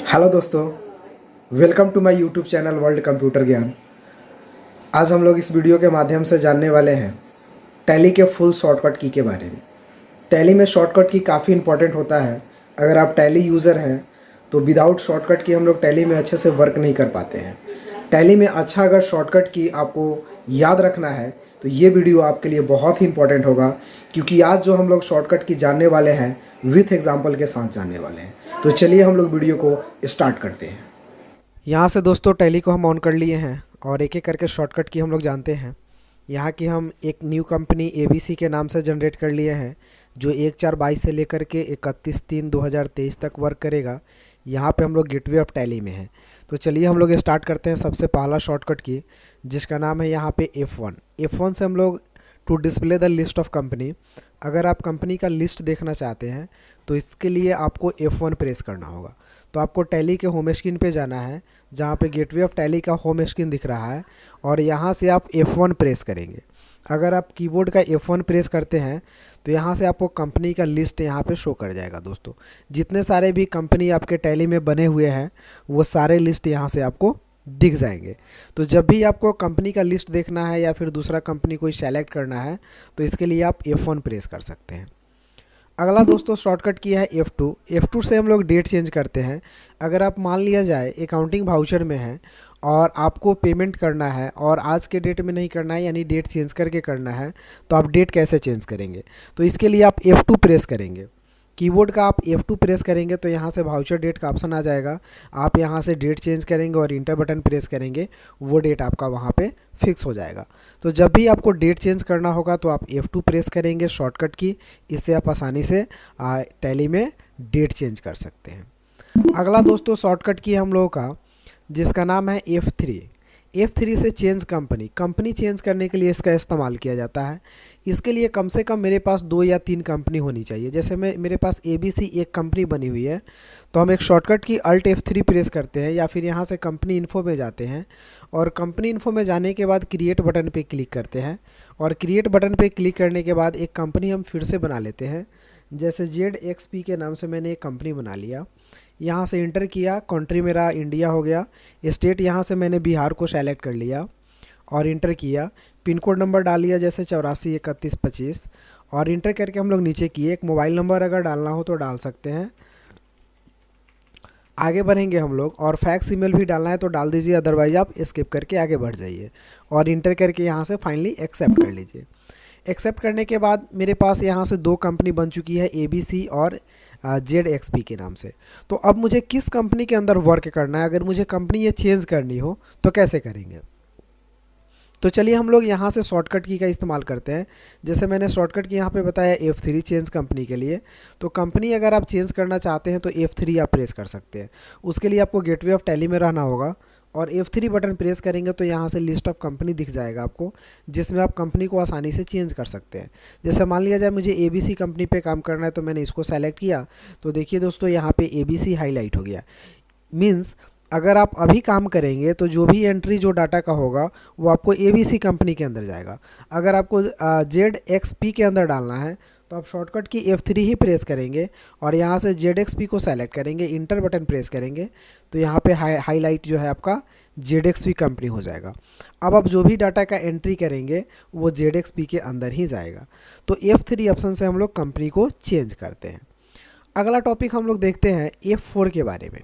Hello दोस्तों, welcome to my YouTube channel world computer Gyan. आज हम लोग इस वीडियो के माध्यम से जानने वाले हैं टैली के फुल शॉर्टकट की के बारे में। टैली में शॉर्टकट की काफ़ी इंपॉर्टेंट होता है। अगर आप टैली यूज़र हैं तो विदाउट शॉर्टकट की हम लोग टैली में अच्छे से वर्क नहीं कर पाते हैं। टैली में अच्छा अगर शॉर्टकट की आपको याद रखना है तो ये वीडियो आपके लिए बहुत ही इंपॉर्टेंट होगा, क्योंकि आज जो हम लोग शॉर्टकट की जानने वाले हैं विथ एग्जाम्पल के साथ जानने वाले हैं। तो चलिए हम लोग वीडियो को स्टार्ट करते हैं। यहाँ से दोस्तों टैली को हम ऑन कर लिए हैं और एक एक करके शॉर्टकट की हम लोग जानते हैं। यहाँ की हम एक न्यू कंपनी ABC के नाम से जनरेट कर लिए हैं, जो 1/4/22 से लेकर के 31/3/2023 तक वर्क करेगा। यहाँ पे हम लोग गेटवे ऑफ टैली में हैं। तो चलिए हम लोग स्टार्ट करते हैं सबसे पहला शॉर्टकट की, जिसका नाम है यहाँ पे F1 से हम लोग to display the list of company. अगर आप कंपनी का लिस्ट देखना चाहते हैं तो इसके लिए आपको F1 प्रेस करना होगा। तो आपको टैली के होम स्क्रीन पे जाना है, जहाँ पे गेटवे ऑफ टैली का होम स्क्रीन दिख रहा है, और यहाँ से आप F1 प्रेस करेंगे। अगर आप कीबोर्ड का F1 प्रेस करते हैं तो यहाँ से आपको कंपनी का लिस्ट यहाँ पे शो कर जाएगा। दोस्तों, जितने सारे भी कंपनी आपके टैली में बने हुए हैं वो सारे लिस्ट यहाँ से आपको दिख जाएंगे। तो जब भी आपको कंपनी का लिस्ट देखना है या फिर दूसरा कंपनी कोई सेलेक्ट करना है तो इसके लिए आप F1 प्रेस कर सकते हैं। अगला दोस्तों शॉर्टकट किया है F2 से हम लोग डेट चेंज करते हैं। अगर आप मान लिया जाए अकाउंटिंग वाउचर में है और आपको पेमेंट करना है और आज के डेट में नहीं करना है, यानी डेट चेंज करके करना है, तो आप डेट कैसे चेंज करेंगे? तो इसके लिए आप F2 प्रेस करेंगे। कीबोर्ड का आप F2 प्रेस करेंगे तो यहाँ से वाउचर डेट का ऑप्शन आ जाएगा। आप यहाँ से डेट चेंज करेंगे और इंटर बटन प्रेस करेंगे, वो डेट आपका वहाँ पे फिक्स हो जाएगा। तो जब भी आपको डेट चेंज करना होगा तो आप F2 प्रेस करेंगे शॉर्टकट की। इससे आप आसानी से टैली में डेट चेंज कर सकते हैं। अगला दोस्तों शॉर्टकट की हम लोगों का, जिसका नाम है F3 से चेंज कंपनी चेंज करने के लिए इसका इस्तेमाल किया जाता है। इसके लिए कम से कम मेरे पास 2 या 3 कंपनी होनी चाहिए। जैसे मेरे पास ABC एक कंपनी बनी हुई है, तो हम एक शॉर्टकट की Alt F3 प्रेस करते हैं या फिर यहाँ से कंपनी इन्फो में जाते हैं, और कंपनी इन्फो में जाने के बाद क्रिएट बटन पे क्लिक करते हैं। और क्रिएट बटन पे क्लिक करने के बाद एक कंपनी हम फिर से बना लेते हैं। जैसे ZXP के नाम से मैंने एक कंपनी बना लिया। यहाँ से इंटर किया, कंट्री मेरा इंडिया हो गया, स्टेट यहाँ से मैंने बिहार को सेलेक्ट कर लिया और इंटर किया। पिन कोड नंबर डाल लिया जैसे 84 31 25, और इंटर करके हम लोग नीचे किए। एक मोबाइल नंबर अगर डालना हो तो डाल सकते हैं। आगे बढ़ेंगे हम लोग, और फैक्स ईमेल भी डालना है तो डाल दीजिए, अदरवाइज आप स्किप करके आगे बढ़ जाइए और इंटर करके यहाँ से फाइनली एक्सेप्ट कर लीजिए। एक्सेप्ट करने के बाद मेरे पास यहाँ से 2 कंपनी बन चुकी है, ABC और ZXP के नाम से। तो अब मुझे किस कंपनी के अंदर वर्क करना है? अगर मुझे कंपनी ये चेंज करनी हो तो कैसे करेंगे? तो चलिए हम लोग यहाँ से शॉर्टकट की का इस्तेमाल करते हैं। जैसे मैंने शॉर्टकट की यहाँ पे बताया F3 चेंज कंपनी के लिए। तो कंपनी अगर आप चेंज करना चाहते हैं तो F3 आप प्रेस कर सकते हैं। उसके लिए आपको गेटवे ऑफ टैली में रहना होगा और F3 बटन प्रेस करेंगे तो यहाँ से लिस्ट ऑफ कंपनी दिख जाएगा आपको, जिसमें आप कंपनी को आसानी से चेंज कर सकते हैं। जैसे मान लिया जाए मुझे ABC कंपनी पे काम करना है, तो मैंने इसको सेलेक्ट किया। तो देखिए दोस्तों, यहाँ पे ABC हाईलाइट हो गया। मीन्स अगर आप अभी काम करेंगे तो जो भी एंट्री जो डाटा का होगा वो आपको ABC कंपनी के अंदर जाएगा। अगर आपको ZXP के अंदर डालना है तो आप शॉर्टकट की F3 ही प्रेस करेंगे और यहाँ से ZXP को सेलेक्ट करेंगे, इंटर बटन प्रेस करेंगे, तो यहाँ पे हाईलाइट जो है आपका ZXP कंपनी हो जाएगा। अब आप जो भी डाटा का एंट्री करेंगे वो ZXP के अंदर ही जाएगा। तो F3 ऑप्शन से हम लोग कंपनी को चेंज करते हैं। अगला टॉपिक हम लोग देखते हैं F4 के बारे में।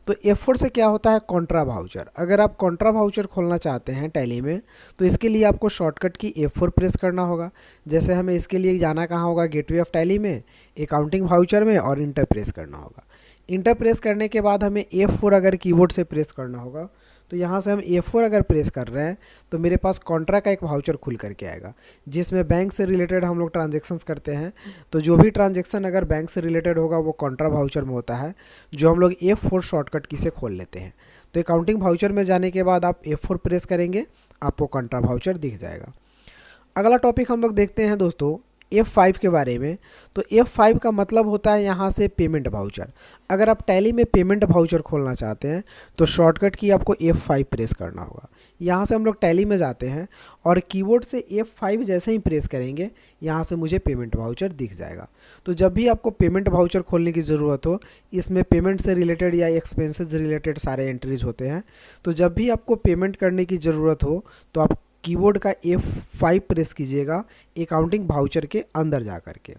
तो F4 से क्या होता है? Contra voucher. अगर आप कॉन्ट्रा वाउचर खोलना चाहते हैं टैली में तो इसके लिए आपको शॉर्टकट की F4 प्रेस करना होगा। जैसे हमें इसके लिए जाना कहाँ होगा? गेटवे ऑफ टैली में, अकाउंटिंग वाउचर में, और इंटर प्रेस करना होगा। इंटर प्रेस करने के बाद हमें F4 अगर कीबोर्ड से प्रेस करना होगा, तो यहाँ से हम F4 अगर प्रेस कर रहे हैं तो मेरे पास कॉन्ट्रा का एक वाउचर खुल करके आएगा, जिसमें बैंक से रिलेटेड हम लोग ट्रांजेक्शन्स करते हैं। तो जो भी ट्रांजेक्शन अगर बैंक से रिलेटेड होगा वो कॉन्ट्रा वाउचर में होता है, जो हम लोग F4 शॉर्टकट की से खोल लेते हैं। तो अकाउंटिंग वाउचर में जाने के बाद आप F4 प्रेस करेंगे, आपको कॉन्ट्रा वाउचर दिख जाएगा। अगला टॉपिक हम लोग देखते हैं दोस्तों F5 के बारे में, तो F5 का मतलब होता है यहाँ से पेमेंट वाउचर। अगर आप टैली में पेमेंट वाउचर खोलना चाहते हैं तो शॉर्टकट की आपको F5 प्रेस करना होगा। यहाँ से हम लोग टैली में जाते हैं और कीबोर्ड से F5 जैसे ही प्रेस करेंगे यहाँ से मुझे पेमेंट वाउचर दिख जाएगा। तो जब भी आपको पेमेंट वाउचर खोलने की ज़रूरत हो, इसमें पेमेंट से रिलेटेड या एक्सपेंसेस से रिलेटेड सारे एंट्रीज होते हैं, तो जब भी आपको पेमेंट करने की ज़रूरत हो तो आप कीबोर्ड का F5 प्रेस कीजिएगा अकाउंटिंग वाउचर के अंदर जा कर के।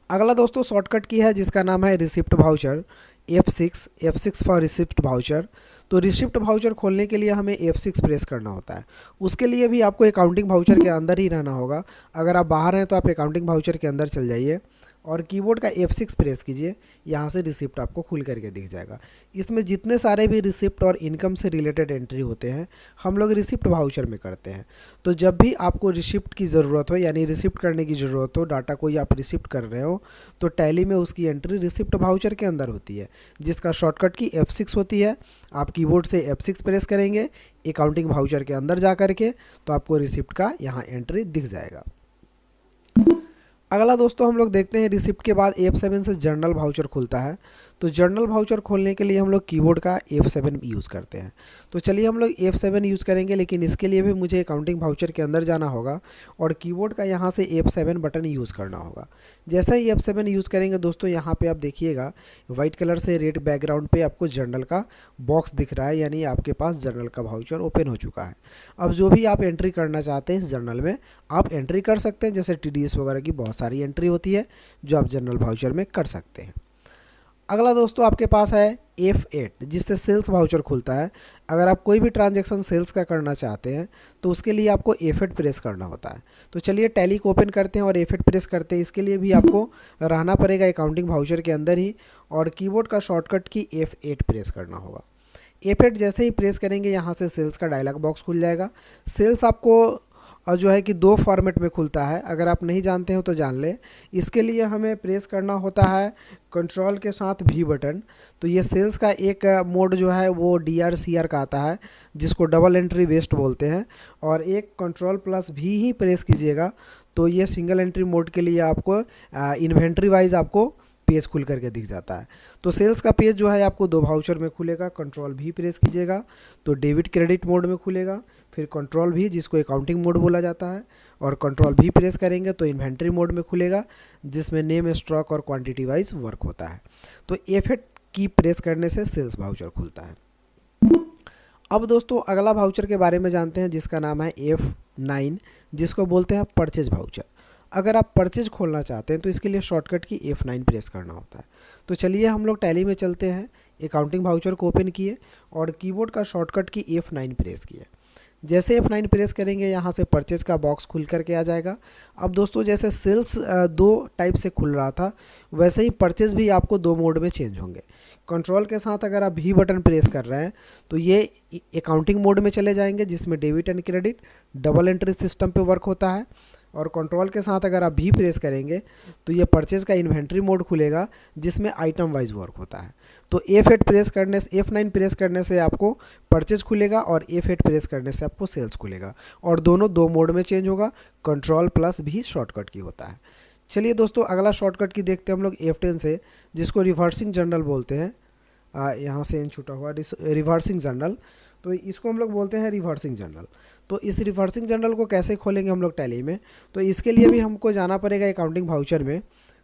अगला दोस्तों शॉर्टकट की है जिसका नाम है receipt voucher, F6 for receipt voucher. तो रिसिप्ट वाउचर खोलने के लिए हमें F6 प्रेस करना होता है। उसके लिए भी आपको अकाउंटिंग वाउचर के अंदर ही रहना होगा। अगर आप बाहर हैं तो आप अकाउंटिंग वाउचर के अंदर चल जाइए और कीबोर्ड का F6 प्रेस कीजिए। यहाँ से रिसिप्ट आपको खुल करके दिख जाएगा। इसमें जितने सारे भी रिसिप्ट और इनकम से रिलेटेड एंट्री होते हैं हम लोग रिसिप्ट वाउचर में करते हैं। तो जब भी आपको रिसिप्ट की ज़रूरत हो, यानी रिसिप्ट करने की ज़रूरत हो, डाटा कोई आप रिसिप्ट कर रहे हो, तो टैली में उसकी एंट्री रिसिप्ट वाउचर के अंदर होती है, जिसका शॉर्टकट की F6 होती है। आप कीबोर्ड से F6 प्रेस करेंगे अकाउंटिंग वाउचर के अंदर जा करके, तो आपको रिसिप्ट का यहाँ एंट्री दिख जाएगा। अगला दोस्तों हम लोग देखते हैं रिसिप्ट के बाद F7 से जर्नल वाउचर खुलता है। तो जर्नल वाउचर खोलने के लिए हम लोग कीबोर्ड का F7 यूज़ करते हैं। तो चलिए हम लोग F7 यूज़ करेंगे, लेकिन इसके लिए भी मुझे अकाउंटिंग वाउचर के अंदर जाना होगा और कीबोर्ड का यहाँ से F7 बटन यूज़ करना होगा। जैसे ही F7 यूज़ करेंगे दोस्तों, यहाँ पे आप देखिएगा वाइट कलर से रेड बैकग्राउंड पे आपको जर्नल का बॉक्स दिख रहा है, यानी आपके पास जर्नल का वाउचर ओपन हो चुका है। अब जो भी आप एंट्री करना चाहते हैं इस जर्नल में आप एंट्री कर सकते हैं। जैसे TDS वगैरह की बहुत सारी एंट्री होती है जो आप जर्नल वाउचर में कर सकते हैं। अगला दोस्तों आपके पास है F8 जिससे सेल्स वाउचर खुलता है। अगर आप कोई भी ट्रांजैक्शन सेल्स का करना चाहते हैं तो उसके लिए आपको F8 प्रेस करना होता है। तो चलिए टैली को ओपन करते हैं और F8 प्रेस करते हैं। इसके लिए भी आपको रहना पड़ेगा अकाउंटिंग वाउचर के अंदर ही और कीबोर्ड का शॉर्टकट की F8 प्रेस करना होगा। F8 जैसे ही प्रेस करेंगे यहाँ से सेल्स का डायलॉग बॉक्स खुल जाएगा। सेल्स आपको जो है कि 2 फॉर्मेट में खुलता है, अगर आप नहीं जानते हो तो जान लें। इसके लिए हमें प्रेस करना होता है कंट्रोल के साथ V बटन। तो ये सेल्स का एक मोड जो है वो DRCR का आता है, जिसको डबल एंट्री वेस्ट बोलते हैं, और एक कंट्रोल+V ही प्रेस कीजिएगा तो ये सिंगल एंट्री मोड के लिए आपको इन्वेंट्री वाइज आपको पेज खुल करके दिख जाता है। तो सेल्स का पेज जो है आपको 2 वाउचर में खुलेगा। कंट्रोल V प्रेस कीजिएगा तो डेबिट क्रेडिट मोड में खुलेगा, फिर कंट्रोल V जिसको अकाउंटिंग मोड बोला जाता है, और कंट्रोल V प्रेस करेंगे तो इन्वेंट्री मोड में खुलेगा, जिसमें नेम, स्टॉक और क्वांटिटी वाइज वर्क होता है। तो F8 की प्रेस करने से सेल्स वाउचर खुलता है। अब दोस्तों अगला वाउचर के बारे में जानते हैं जिसका नाम है F9, जिसको बोलते हैं परचेज वाउचर। अगर आप परचेज खोलना चाहते हैं तो इसके लिए शॉर्टकट की F9 प्रेस करना होता है। तो चलिए हम लोग टैली में चलते हैं, अकाउंटिंग वाउचर को ओपन किए और कीबोर्ड का शॉर्टकट की F9 प्रेस किए। जैसे F9 प्रेस करेंगे यहाँ से परचेज का बॉक्स खुल करके आ जाएगा। अब दोस्तों जैसे सेल्स 2 टाइप से खुल रहा था, वैसे ही परचेज भी आपको 2 मोड में चेंज होंगे। कंट्रोल के साथ अगर आप V बटन प्रेस कर रहे हैं तो ये अकाउंटिंग मोड में चले जाएंगे, जिसमें debit and credit double entry system पे वर्क होता है। और कंट्रोल के साथ अगर आप V प्रेस करेंगे तो ये परचेज का इन्वेंट्री मोड खुलेगा, जिसमें आइटम वाइज वर्क होता है। तो F8 प्रेस करने से, F9 प्रेस करने से आपको परचेज खुलेगा और F8 प्रेस करने से आपको सेल्स खुलेगा, और दोनों 2 मोड में चेंज होगा। कंट्रोल+V शॉर्टकट की होता है। चलिए दोस्तों अगला शॉर्टकट की देखते हैं हम लोग F10 से, जिसको रिवर्सिंग जर्नल बोलते हैं। यहाँ से एन छूटा हुआ रिवर्सिंग जर्नल, तो इसको हम लोग बोलते हैं रिवर्सिंग जर्नल। तो इस रिवर्सिंग जर्नल को कैसे खोलेंगे हम लोग टैली में, तो इसके लिए भी हमको जाना पड़ेगा अकाउंटिंग वाउचर में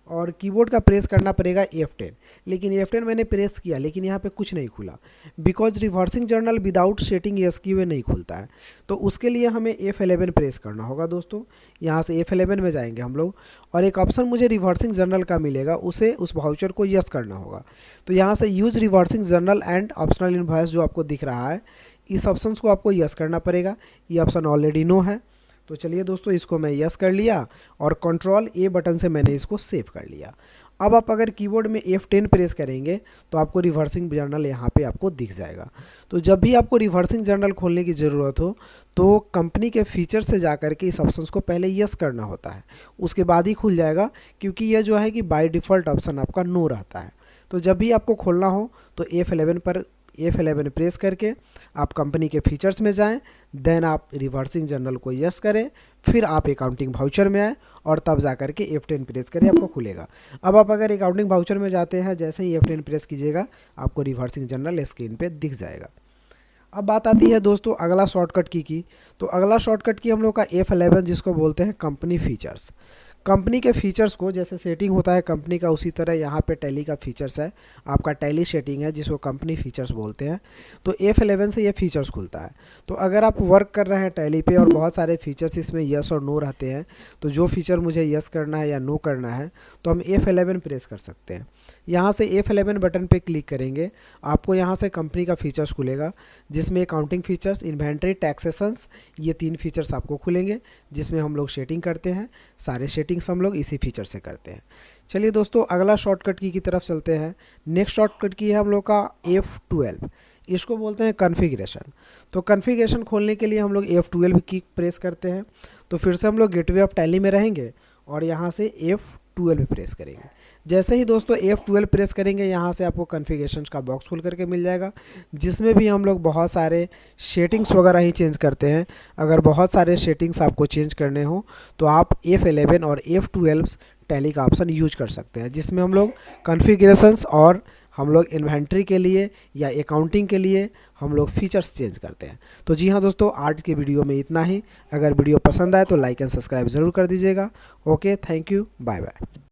और कीबोर्ड का प्रेस करना पड़ेगा F10। लेकिन F10 मैंने प्रेस किया लेकिन यहाँ पे कुछ नहीं खुला, because reversing journal without setting SQA नहीं खुलता है। तो उसके लिए हमें F11 प्रेस करना होगा दोस्तों। यहाँ से F11 में जाएंगे हम लोग और एक ऑप्शन मुझे रिवर्सिंग जर्नल का मिलेगा, उसे उस वाउचर को यस करना होगा। तो यहाँ से use reversing journal and optional invoice जो आपको दिख रहा है, इस ऑप्शन को आपको यस करना पड़ेगा। ये ऑप्शन ऑलरेडी नो है, तो चलिए दोस्तों इसको मैं यस कर लिया और कंट्रोल A बटन से मैंने इसको सेव कर लिया। अब आप अगर कीबोर्ड में F10 प्रेस करेंगे तो आपको रिवर्सिंग जर्नल यहाँ पे आपको दिख जाएगा। तो जब भी आपको रिवर्सिंग जर्नल खोलने की ज़रूरत हो तो कंपनी के फीचर से जा कर के इस ऑप्शन को पहले यस करना होता है, उसके बाद ही खुल जाएगा, क्योंकि यह जो है कि बाय डिफ़ॉल्ट ऑप्शन आपका नो रहता है। तो जब भी आपको खोलना हो तो F11 पर F11 प्रेस करके आप कंपनी के फीचर्स में जाएं, देन आप रिवर्सिंग जर्नल को यस करें, फिर आप अकाउंटिंग वाउचर में आएँ और तब जा कर के F10 प्रेस करें, आपको खुलेगा। अब आप अगर अकाउंटिंग वाउचर में जाते हैं, जैसे ही F10 प्रेस कीजिएगा आपको रिवर्सिंग जर्नल स्क्रीन पे दिख जाएगा। अब बात आती है दोस्तों अगला शॉर्टकट की। तो अगला शॉर्टकट की हम लोग का F11 जिसको बोलते हैं कंपनी फीचर्स। कंपनी के फीचर्स को जैसे सेटिंग होता है कंपनी का, उसी तरह यहाँ पे टैली का फीचर्स है, आपका टैली सेटिंग है जिसको कंपनी फीचर्स बोलते हैं। तो F11 से ये फीचर्स खुलता है। तो अगर आप वर्क कर रहे हैं टैली पे और बहुत सारे फीचर्स इसमें यस और नो रहते हैं, तो जो फीचर मुझे यस करना है या नो करना है तो हम F11 प्रेस कर सकते हैं। यहाँ से F11 बटन पे क्लिक करेंगे, आपको यहाँ से कंपनी का फीचर्स खुलेगा जिसमें अकाउंटिंग फीचर्स, इन्वेंट्री, टैक्सेशंस, ये 3 फीचर्स आपको खुलेंगे जिसमें हम लोग सेटिंग करते हैं। सारे सेटिंग्स हम लोग इसी फीचर से करते हैं। चलिए दोस्तों अगला शॉर्टकट की तरफ चलते हैं। नेक्स्ट शॉर्टकट की है हम लोग का F12, इसको बोलते हैं कॉन्फ़िगरेशन। तो कॉन्फ़िगरेशन खोलने के लिए हम लोग F12 की प्रेस करते हैं। तो फिर से हम लोग गेटवे ऑफ टैली में रहेंगे और यहाँ से F12 प्रेस करेंगे। जैसे ही दोस्तों F12 प्रेस करेंगे, यहाँ से आपको कॉन्फ़िगरेशंस का बॉक्स खुल करके मिल जाएगा जिसमें भी हम लोग बहुत सारे सेटिंग्स वगैरह ही चेंज करते हैं। अगर बहुत सारे सेटिंग्स आपको चेंज करने हो तो आप F11 और F12 टैली का ऑप्शन यूज कर सकते हैं, जिसमें हम लोग कॉन्फ़िगरेशंस और हम लोग इन्वेंट्री के लिए या अकाउंटिंग के लिए हम लोग फीचर्स चेंज करते हैं। तो जी हाँ दोस्तों, आज के वीडियो में इतना ही। अगर वीडियो पसंद आए तो लाइक एंड सब्सक्राइब ज़रूर कर दीजिएगा। Okay, thank you, bye bye.